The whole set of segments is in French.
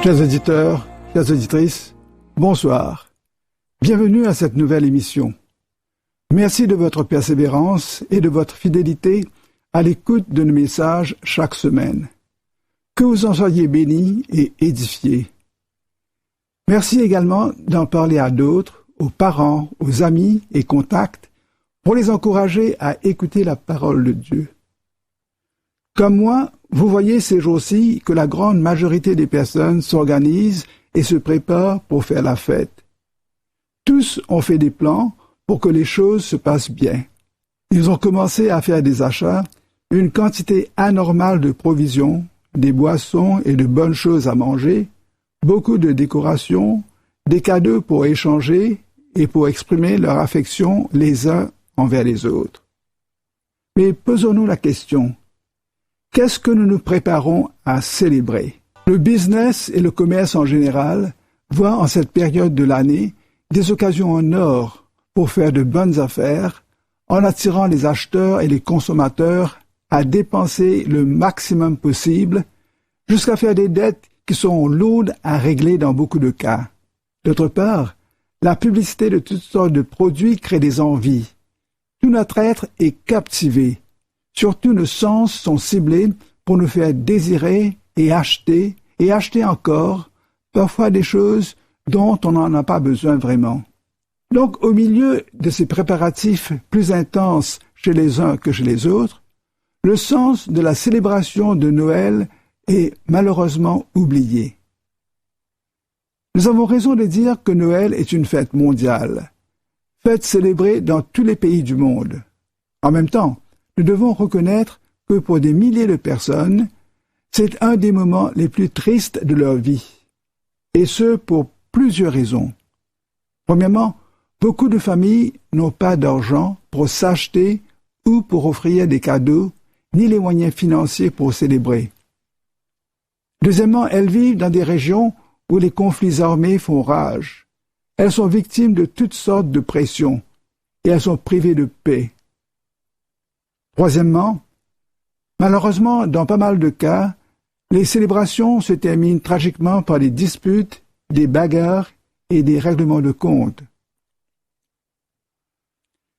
Chers auditeurs, chères auditrices, bonsoir. Bienvenue à cette nouvelle émission. Merci de votre persévérance et de votre fidélité à l'écoute de nos messages chaque semaine. Que vous en soyez bénis et édifiés. Merci également d'en parler à d'autres, aux parents, aux amis et contacts, pour les encourager à écouter la parole de Dieu. Comme moi, vous voyez ces jours-ci que la grande majorité des personnes s'organisent et se préparent pour faire la fête. Tous ont fait des plans pour que les choses se passent bien. Ils ont commencé à faire des achats, une quantité anormale de provisions, des boissons et de bonnes choses à manger, beaucoup de décorations, des cadeaux pour échanger et pour exprimer leur affection les uns envers les autres. Mais posons-nous la question. Qu'est-ce que nous nous préparons à célébrer? Le business et le commerce en général voient en cette période de l'année des occasions en or pour faire de bonnes affaires en attirant les acheteurs et les consommateurs à dépenser le maximum possible jusqu'à faire des dettes qui sont lourdes à régler dans beaucoup de cas. D'autre part, la publicité de toutes sortes de produits crée des envies. Tout notre être est captivé. Surtout nos sens sont ciblés pour nous faire désirer et acheter encore, parfois des choses dont on n'en a pas besoin vraiment. Donc, au milieu de ces préparatifs plus intenses chez les uns que chez les autres, le sens de la célébration de Noël est malheureusement oublié. Nous avons raison de dire que Noël est une fête mondiale, fête célébrée dans tous les pays du monde. En même temps, nous devons reconnaître que pour des milliers de personnes, c'est un des moments les plus tristes de leur vie, et ce pour plusieurs raisons. Premièrement, beaucoup de familles n'ont pas d'argent pour s'acheter ou pour offrir des cadeaux, ni les moyens financiers pour célébrer. Deuxièmement, elles vivent dans des régions où les conflits armés font rage. Elles sont victimes de toutes sortes de pressions, et elles sont privées de paix. Troisièmement, malheureusement, dans pas mal de cas, les célébrations se terminent tragiquement par des disputes, des bagarres et des règlements de compte.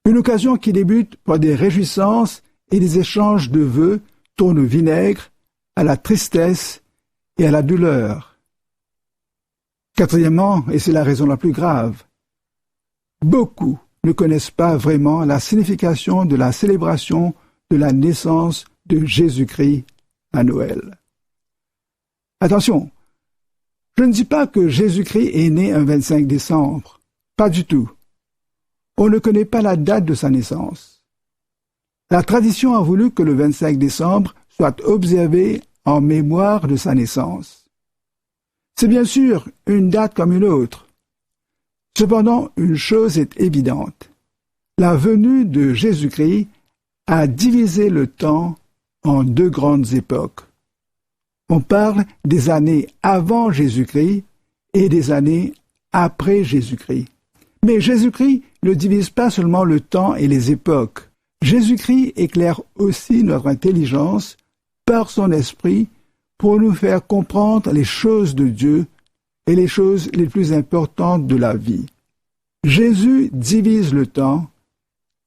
Une occasion qui débute par des réjouissances et des échanges de vœux tourne au vinaigre, à la tristesse et à la douleur. Quatrièmement, et c'est la raison la plus grave, beaucoup ne connaissent pas vraiment la signification de la célébration de la naissance de Jésus-Christ à Noël. Attention, je ne dis pas que Jésus-Christ est né un 25 décembre, pas du tout. On ne connaît pas la date de sa naissance. La tradition a voulu que le 25 décembre soit observé en mémoire de sa naissance. C'est bien sûr une date comme une autre. Cependant, une chose est évidente. La venue de Jésus-Christ a divisé le temps en deux grandes époques. On parle des années avant Jésus-Christ et des années après Jésus-Christ. Mais Jésus-Christ ne divise pas seulement le temps et les époques. Jésus-Christ éclaire aussi notre intelligence par son esprit pour nous faire comprendre les choses de Dieu et les choses les plus importantes de la vie. Jésus divise le temps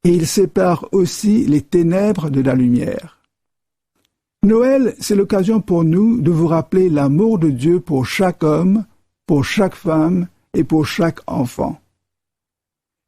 et il sépare aussi les ténèbres de la lumière. Noël, c'est l'occasion pour nous de vous rappeler l'amour de Dieu pour chaque homme, pour chaque femme et pour chaque enfant.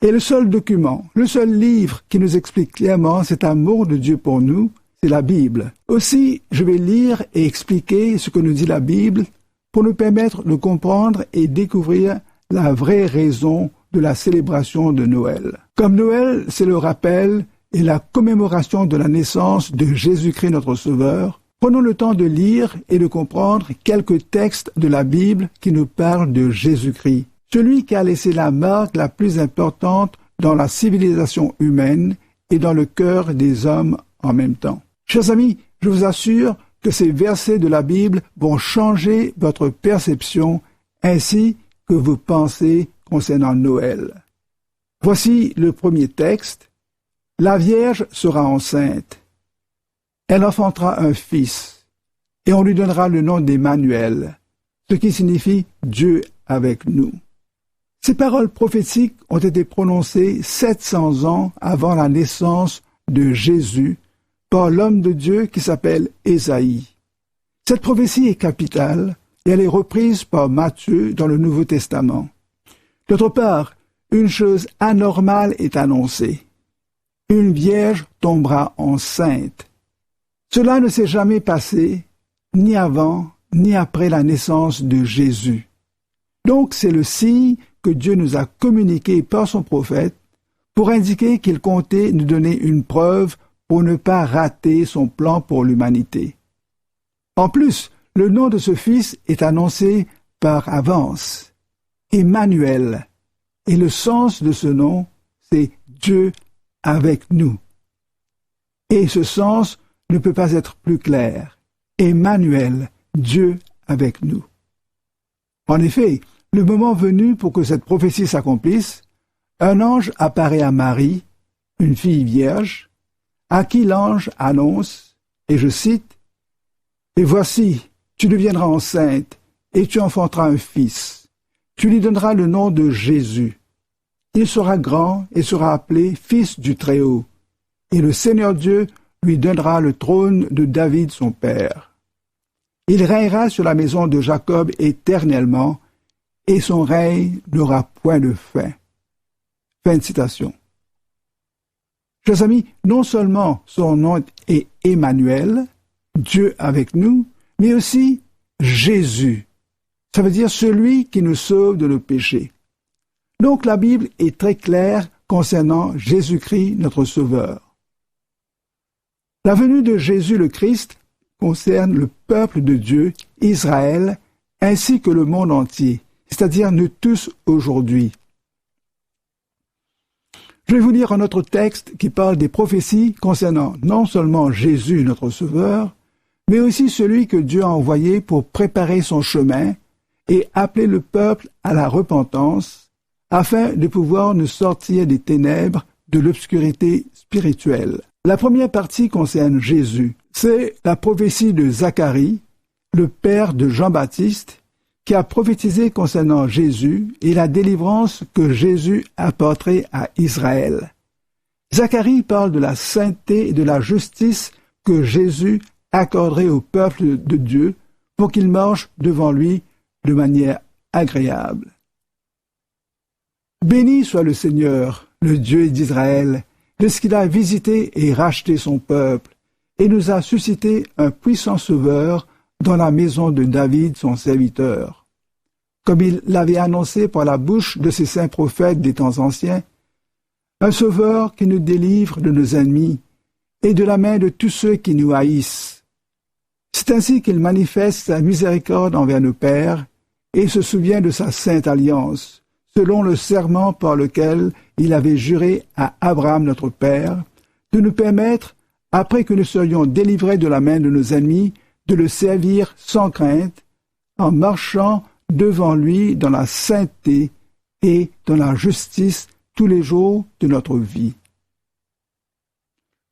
Et le seul document, le seul livre qui nous explique clairement cet amour de Dieu pour nous, c'est la Bible. Aussi, je vais lire et expliquer ce que nous dit la Bible pour nous permettre de comprendre et découvrir la vraie raison de la célébration de Noël. Comme Noël, c'est le rappel et la commémoration de la naissance de Jésus-Christ notre Sauveur, prenons le temps de lire et de comprendre quelques textes de la Bible qui nous parlent de Jésus-Christ, celui qui a laissé la marque la plus importante dans la civilisation humaine et dans le cœur des hommes en même temps. Chers amis, je vous assure que ces versets de la Bible vont changer votre perception ainsi que vos pensées concernant Noël. Voici le premier texte. La Vierge sera enceinte. Elle enfantera un fils, et on lui donnera le nom d'Emmanuel. ce qui signifie Dieu avec nous. Ces paroles prophétiques ont été prononcées 700 ans avant la naissance de Jésus par l'homme de Dieu qui s'appelle Ésaïe. Cette prophétie est capitale et elle est reprise par Matthieu dans le Nouveau Testament. D'autre part, une chose anormale est annoncée. Une vierge tombera enceinte. Cela ne s'est jamais passé, ni avant, ni après la naissance de Jésus. Donc c'est le signe que Dieu nous a communiqué par son prophète pour indiquer qu'il comptait nous donner une preuve pour ne pas rater son plan pour l'humanité. En plus, le nom de ce fils est annoncé par avance, Emmanuel, et le sens de ce nom, c'est Dieu avec nous. Et ce sens ne peut pas être plus clair. Emmanuel, Dieu avec nous. En effet, le moment venu pour que cette prophétie s'accomplisse, un ange apparaît à Marie, une fille vierge, à qui l'ange annonce, et je cite, « Et voici, tu deviendras enceinte, et tu enfanteras un fils. Tu lui donneras le nom de Jésus. Il sera grand et sera appelé Fils du Très-Haut, et le Seigneur Dieu lui donnera le trône de David son père. Il régnera sur la maison de Jacob éternellement, et son règne n'aura point de fin. » Fin de citation. Chers amis, non seulement son nom est Emmanuel, Dieu avec nous, mais aussi Jésus. Ça veut dire celui qui nous sauve de nos péchés. Donc la Bible est très claire concernant Jésus-Christ, notre Sauveur. La venue de Jésus le Christ concerne le peuple de Dieu, Israël, ainsi que le monde entier, c'est-à-dire nous tous aujourd'hui. Je vais vous lire un autre texte qui parle des prophéties concernant non seulement Jésus, notre Sauveur, mais aussi celui que Dieu a envoyé pour préparer son chemin et appeler le peuple à la repentance, afin de pouvoir nous sortir des ténèbres de l'obscurité spirituelle. La première partie concerne Jésus. C'est la prophétie de Zacharie, le père de Jean-Baptiste, qui a prophétisé concernant Jésus et la délivrance que Jésus apporterait à Israël. Zacharie parle de la sainteté et de la justice que Jésus accorderait au peuple de Dieu pour qu'il marche devant lui de manière agréable. Béni soit le Seigneur, le Dieu d'Israël, de ce qu'il a visité et racheté son peuple, et nous a suscité un puissant sauveur dans la maison de David, son serviteur. Comme il l'avait annoncé par la bouche de ses saints prophètes des temps anciens, un sauveur qui nous délivre de nos ennemis et de la main de tous ceux qui nous haïssent. C'est ainsi qu'il manifeste sa miséricorde envers nos pères et se souvient de sa sainte alliance, selon le serment par lequel il avait juré à Abraham notre père, de nous permettre, après que nous serions délivrés de la main de nos ennemis, de le servir sans crainte, en marchant devant lui dans la sainteté et dans la justice tous les jours de notre vie.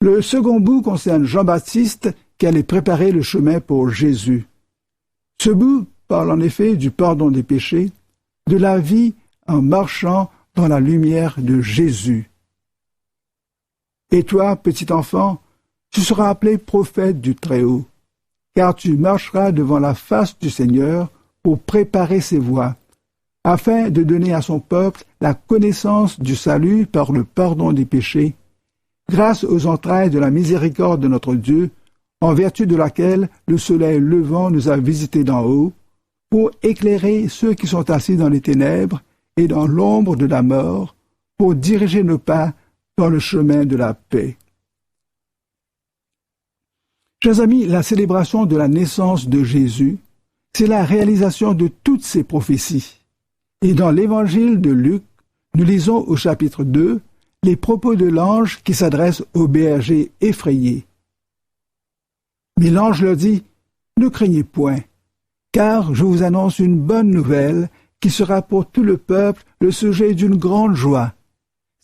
Le second bout concerne Jean-Baptiste qui allait préparer le chemin pour Jésus. Ce bout parle en effet du pardon des péchés, de la vie en marchant dans la lumière de Jésus. Et toi, petit enfant, tu seras appelé prophète du Très-Haut, car tu marcheras devant la face du Seigneur pour préparer ses voies, afin de donner à son peuple la connaissance du salut par le pardon des péchés, grâce aux entrailles de la miséricorde de notre Dieu, en vertu de laquelle le soleil levant nous a visités d'en haut, pour éclairer ceux qui sont assis dans les ténèbres et dans l'ombre de la mort, pour diriger nos pas dans le chemin de la paix. Chers amis, la célébration de la naissance de Jésus, c'est la réalisation de toutes ces prophéties. Et dans l'évangile de Luc, nous lisons au chapitre 2 les propos de l'ange qui s'adresse aux bergers effrayés. Mais l'ange leur dit, « Ne craignez point, car je vous annonce une bonne nouvelle qui sera pour tout le peuple le sujet d'une grande joie.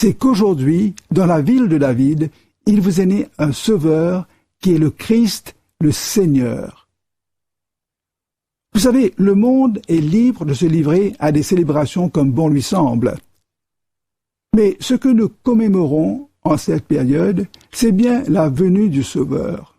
C'est qu'aujourd'hui, dans la ville de David, il vous est né un sauveur qui est le Christ, le Seigneur. » Vous savez, le monde est libre de se livrer à des célébrations comme bon lui semble. Mais ce que nous commémorons en cette période, c'est bien la venue du Sauveur.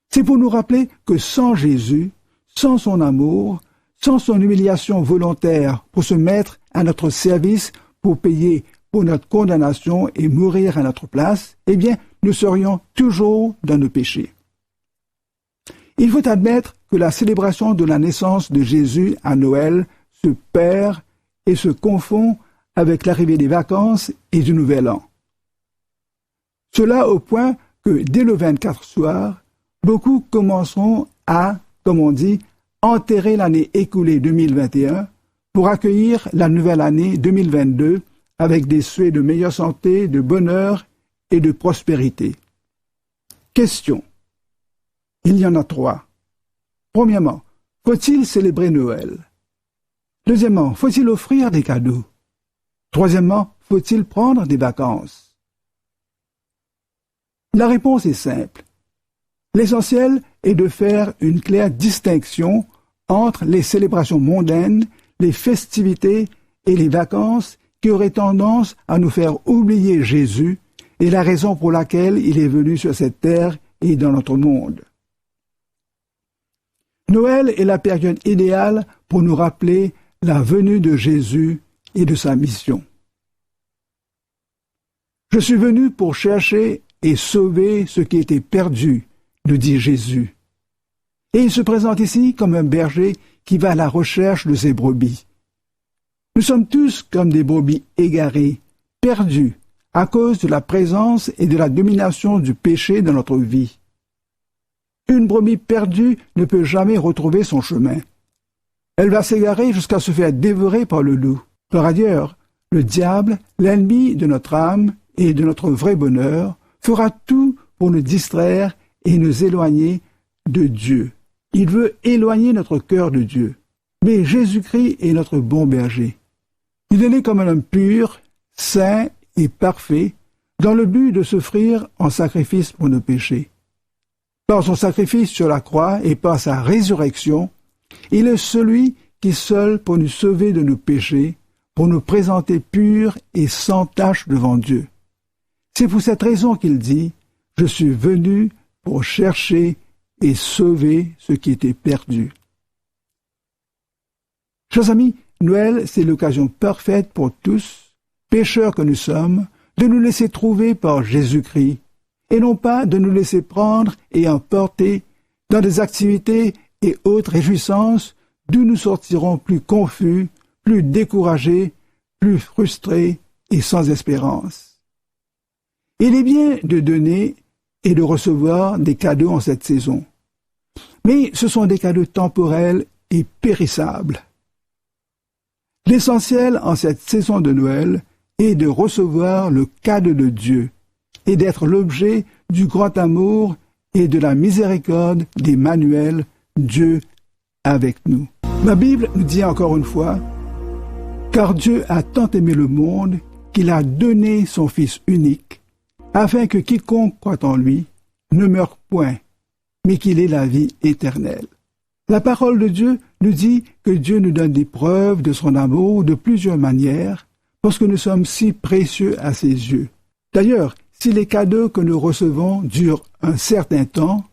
C'est pour nous rappeler que sans Jésus, sans son amour, sans son humiliation volontaire pour se mettre à notre service, pour payer pour notre condamnation et mourir à notre place, eh bien, nous serions toujours dans nos péchés. Il faut admettre que la célébration de la naissance de Jésus à Noël se perd et se confond avec l'arrivée des vacances et du Nouvel An. Cela au point que dès le 24 soir, beaucoup commenceront à, comme on dit, enterrer l'année écoulée 2021 pour accueillir la nouvelle année 2022 avec des souhaits de meilleure santé, de bonheur et de prospérité. Question. Il y en a 3. Premièrement, faut-il célébrer Noël? Deuxièmement, faut-il offrir des cadeaux? Troisièmement, faut-il prendre des vacances? La réponse est simple. L'essentiel est de faire une claire distinction entre les célébrations mondaines, les festivités et les vacances qui auraient tendance à nous faire oublier Jésus et la raison pour laquelle il est venu sur cette terre et dans notre monde. Noël est la période idéale pour nous rappeler la venue de Jésus et de sa mission. Je suis venu pour chercher et sauver ce qui était perdu, nous dit Jésus. Et il se présente ici comme un berger qui va à la recherche de ses brebis. Nous sommes tous comme des brebis égarées, perdus, à cause de la présence et de la domination du péché dans notre vie. Une brebis perdue ne peut jamais retrouver son chemin. Elle va s'égarer jusqu'à se faire dévorer par le loup. Par ailleurs, le diable, l'ennemi de notre âme et de notre vrai bonheur, fera tout pour nous distraire et nous éloigner de Dieu. Il veut éloigner notre cœur de Dieu. Mais Jésus-Christ est notre bon berger. Il est né comme un homme pur, saint et parfait, dans le but de s'offrir en sacrifice pour nos péchés. Par son sacrifice sur la croix et par sa résurrection, il est celui qui seul peut nous sauver de nos péchés, pour nous présenter purs et sans tache devant Dieu. C'est pour cette raison qu'il dit « Je suis venu pour chercher et sauver ce qui était perdu. » Chers amis, Noël, c'est l'occasion parfaite pour tous, pécheurs que nous sommes, de nous laisser trouver par Jésus-Christ, et non pas de nous laisser prendre et emporter dans des activités et autres réjouissances d'où nous sortirons plus confus, plus découragés, plus frustrés et sans espérance. Il est bien de donner et de recevoir des cadeaux en cette saison, mais ce sont des cadeaux temporels et périssables. L'essentiel en cette saison de Noël est de recevoir le cadeau de Dieu et d'être l'objet du grand amour et de la miséricorde d'Emmanuel, Dieu avec nous. Ma Bible nous dit encore une fois, « Car Dieu a tant aimé le monde qu'il a donné son Fils unique, afin que quiconque croit en lui ne meure point, mais qu'il ait la vie éternelle. » La parole de Dieu nous dit que Dieu nous donne des preuves de son amour de plusieurs manières, parce que nous sommes si précieux à ses yeux. D'ailleurs, si les cadeaux que nous recevons durent un certain temps,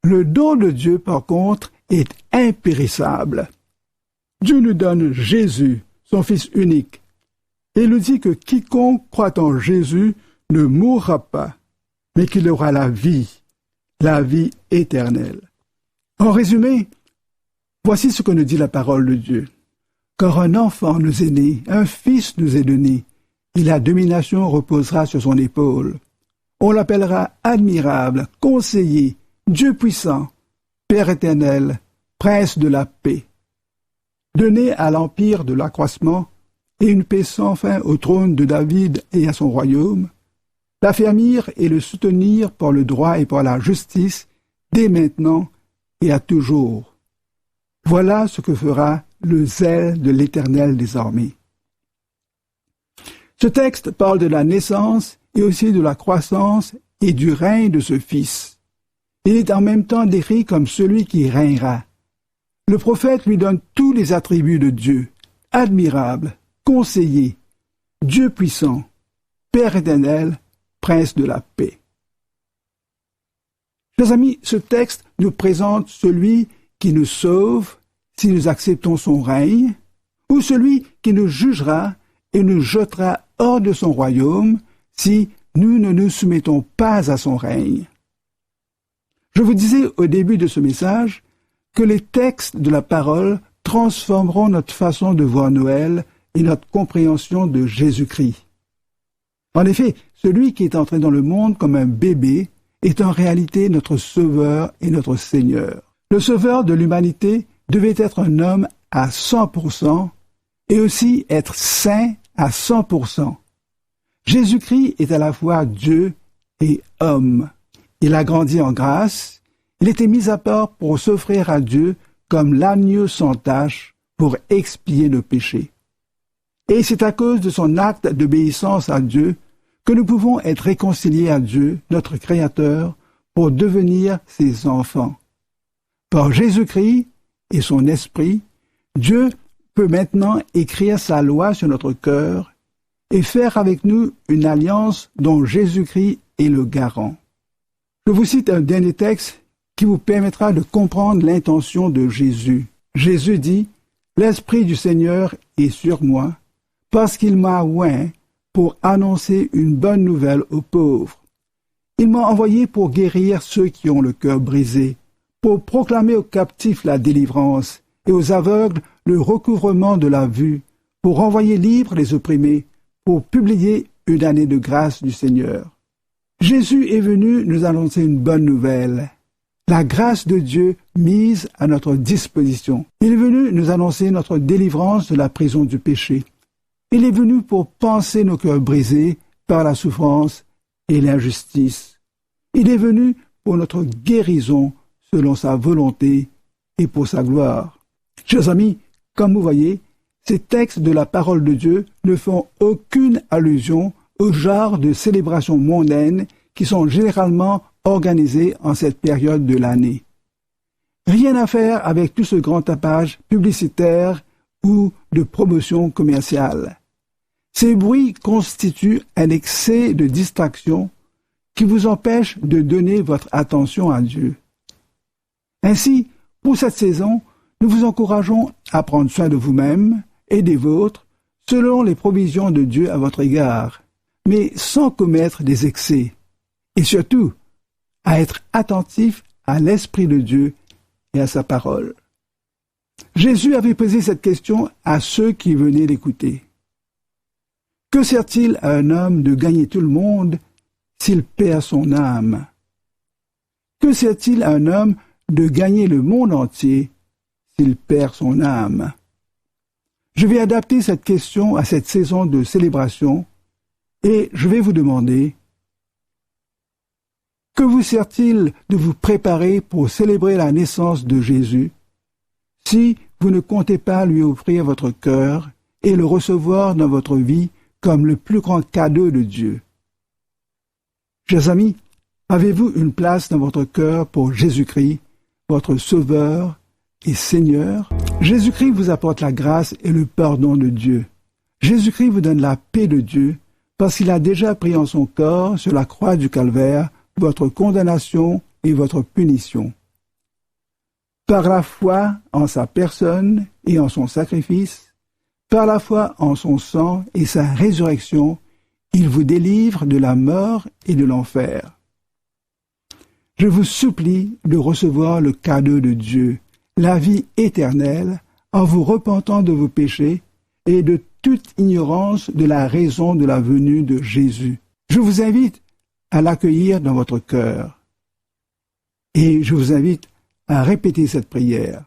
le don de Dieu, par contre, est impérissable. Dieu nous donne Jésus, son Fils unique, et il nous dit que quiconque croit en Jésus ne mourra pas, mais qu'il aura la vie éternelle. En résumé, voici ce que nous dit la parole de Dieu. Car un enfant nous est né, un fils nous est donné, et la domination reposera sur son épaule. On l'appellera admirable, conseiller, Dieu puissant, Père éternel, Prince de la paix. Donné à l'empire de l'accroissement et une paix sans fin au trône de David et à son royaume, l'affermir et le soutenir par le droit et par la justice, dès maintenant et à toujours. Voilà ce que fera le zèle de l'Éternel des armées. Ce texte parle de la naissance et aussi de la croissance et du règne de ce Fils. Il est en même temps décrit comme celui qui régnera. Le prophète lui donne tous les attributs de Dieu, admirable, conseiller, Dieu puissant, Père éternel, Prince de la paix. Chers amis, ce texte nous présente celui qui nous sauve si nous acceptons son règne, ou celui qui nous jugera et nous jettera hors de son royaume si nous ne nous soumettons pas à son règne. Je vous disais au début de ce message que les textes de la parole transformeront notre façon de voir Noël et notre compréhension de Jésus-Christ. En effet, celui qui est entré dans le monde comme un bébé est en réalité notre Sauveur et notre Seigneur. Le Sauveur de l'humanité devait être un homme à 100% et aussi être saint à 100%. Jésus-Christ est à la fois Dieu et homme. Il a grandi en grâce, il était mis à part pour s'offrir à Dieu comme l'agneau sans tache pour expier nos péchés. Et c'est à cause de son acte d'obéissance à Dieu que nous pouvons être réconciliés à Dieu, notre Créateur, pour devenir ses enfants. Par Jésus-Christ et son Esprit, Dieu peut maintenant écrire sa loi sur notre cœur et faire avec nous une alliance dont Jésus-Christ est le garant. Je vous cite un dernier texte qui vous permettra de comprendre l'intention de Jésus. Jésus dit « L'Esprit du Seigneur est sur moi, parce qu'il m'a oint pour annoncer une bonne nouvelle aux pauvres. Il m'a envoyé pour guérir ceux qui ont le cœur brisé, pour proclamer aux captifs la délivrance et aux aveugles le recouvrement de la vue, pour renvoyer libres les opprimés, pour publier une année de grâce du Seigneur. » Jésus est venu nous annoncer une bonne nouvelle, la grâce de Dieu mise à notre disposition. Il est venu nous annoncer notre délivrance de la prison du péché. Il est venu pour panser nos cœurs brisés par la souffrance et l'injustice. Il est venu pour notre guérison selon sa volonté et pour sa gloire. Chers amis, comme vous voyez, ces textes de la parole de Dieu ne font aucune allusion au genre de célébrations mondaines qui sont généralement organisées en cette période de l'année. Rien à faire avec tout ce grand tapage publicitaire ou de promotion commerciale. Ces bruits constituent un excès de distraction qui vous empêche de donner votre attention à Dieu. Ainsi, pour cette saison, nous vous encourageons à prendre soin de vous-même et des vôtres selon les provisions de Dieu à votre égard, mais sans commettre des excès, et surtout à être attentif à l'Esprit de Dieu et à sa parole. Jésus avait posé cette question à ceux qui venaient l'écouter. Que sert-il à un homme de gagner tout le monde s'il perd son âme? Que sert-il à un homme de gagner le monde entier s'il perd son âme? Je vais adapter cette question à cette saison de célébration et je vais vous demander: que vous sert-il de vous préparer pour célébrer la naissance de Jésus si vous ne comptez pas lui offrir votre cœur et le recevoir dans votre vie comme le plus grand cadeau de Dieu? Chers amis, avez-vous une place dans votre cœur pour Jésus-Christ, votre Sauveur et Seigneur? Jésus-Christ vous apporte la grâce et le pardon de Dieu. Jésus-Christ vous donne la paix de Dieu parce qu'il a déjà pris en son corps sur la croix du Calvaire votre condamnation et votre punition. Par la foi en sa personne et en son sacrifice, par la foi en son sang et sa résurrection, il vous délivre de la mort et de l'enfer. Je vous supplie de recevoir le cadeau de Dieu, la vie éternelle, en vous repentant de vos péchés et de toute ignorance de la raison de la venue de Jésus. Je vous invite à l'accueillir dans votre cœur. Et je vous invite à répéter cette prière.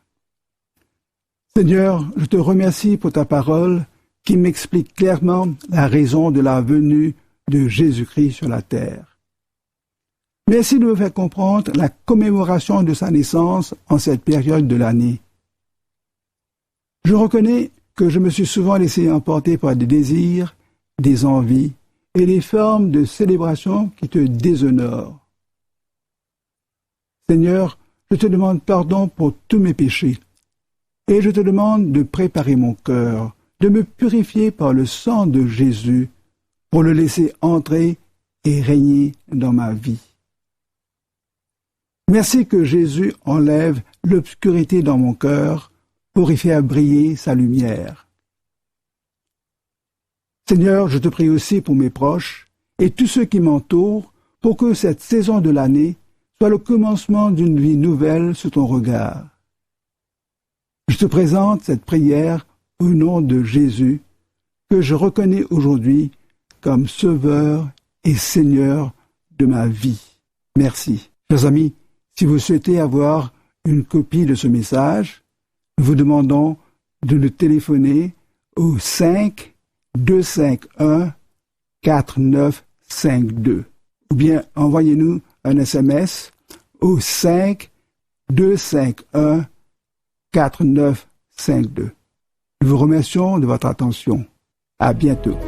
Seigneur, je te remercie pour ta parole qui m'explique clairement la raison de la venue de Jésus-Christ sur la terre. Merci de me faire comprendre la commémoration de sa naissance en cette période de l'année. Je reconnais que je me suis souvent laissé emporter par des désirs, des envies et des formes de célébration qui te déshonorent. Seigneur, je te demande pardon pour tous mes péchés. Et je te demande de préparer mon cœur, de me purifier par le sang de Jésus pour le laisser entrer et régner dans ma vie. Merci que Jésus enlève l'obscurité dans mon cœur pour y faire briller sa lumière. Seigneur, je te prie aussi pour mes proches et tous ceux qui m'entourent pour que cette saison de l'année soit le commencement d'une vie nouvelle sous ton regard. Je te présente cette prière au nom de Jésus, que je reconnais aujourd'hui comme Sauveur et Seigneur de ma vie. Merci. Chers amis, si vous souhaitez avoir une copie de ce message, nous vous demandons de nous téléphoner au 5-251-4952 ou bien envoyez-nous un SMS au 5-251-4952. Nous vous remercions de votre attention. À bientôt.